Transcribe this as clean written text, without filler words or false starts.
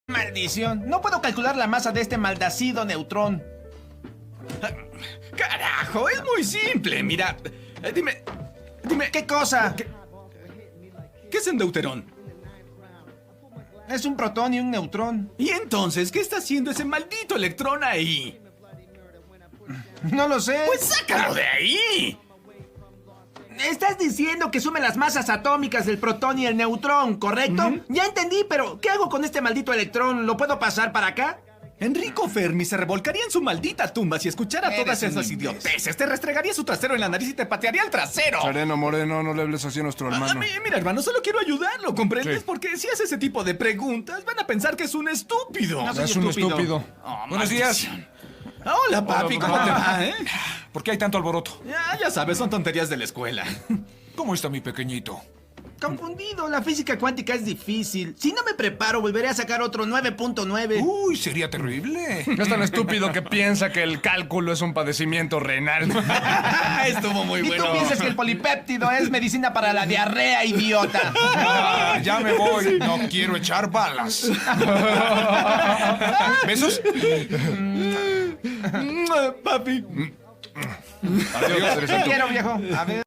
Maldición, no puedo calcular la masa de este maldacido neutrón. ¡Carajo! Es muy simple, mira. Dime... ¿Qué cosa? ¿Qué es un deuterón? Es un protón y un neutrón. ¿Y entonces qué está haciendo ese maldito electrón ahí? No lo sé. ¡Pues sácalo de ahí! Estás diciendo que sume las masas atómicas del protón y el neutrón, ¿correcto? Ya entendí, pero ¿qué hago con este maldito electrón? ¿Lo puedo pasar para acá? Enrico Fermi se revolcaría en su maldita tumba si escuchara Eres todas un esas imbécil. idioteces. Te restregaría su trasero en la nariz y te patearía el trasero. Sereno, Moreno, no le hables así a nuestro hermano. Mira, hermano, solo quiero ayudarlo, ¿comprendes? Sí. Porque si hace ese tipo de preguntas, van a pensar que es un estúpido. No soy Es un estúpido. Oh, Buenos días. maldición. Hola, papi, ¿cómo te va, eh? ¿Por qué hay tanto alboroto? Ya sabes, son tonterías de la escuela. ¿Cómo está mi pequeñito? Confundido, la física cuántica es difícil. Si no me preparo, volveré a sacar otro 9.9. Uy, sería terrible. Es tan estúpido que piensa que el cálculo es un padecimiento renal. Estuvo muy ¿Y bueno. tú piensas que el polipéptido es medicina para la diarrea, idiota? Ah, ya me voy. No quiero echar balas. ¿Besos? Papi. Adiós, Te quiero, viejo. A ver.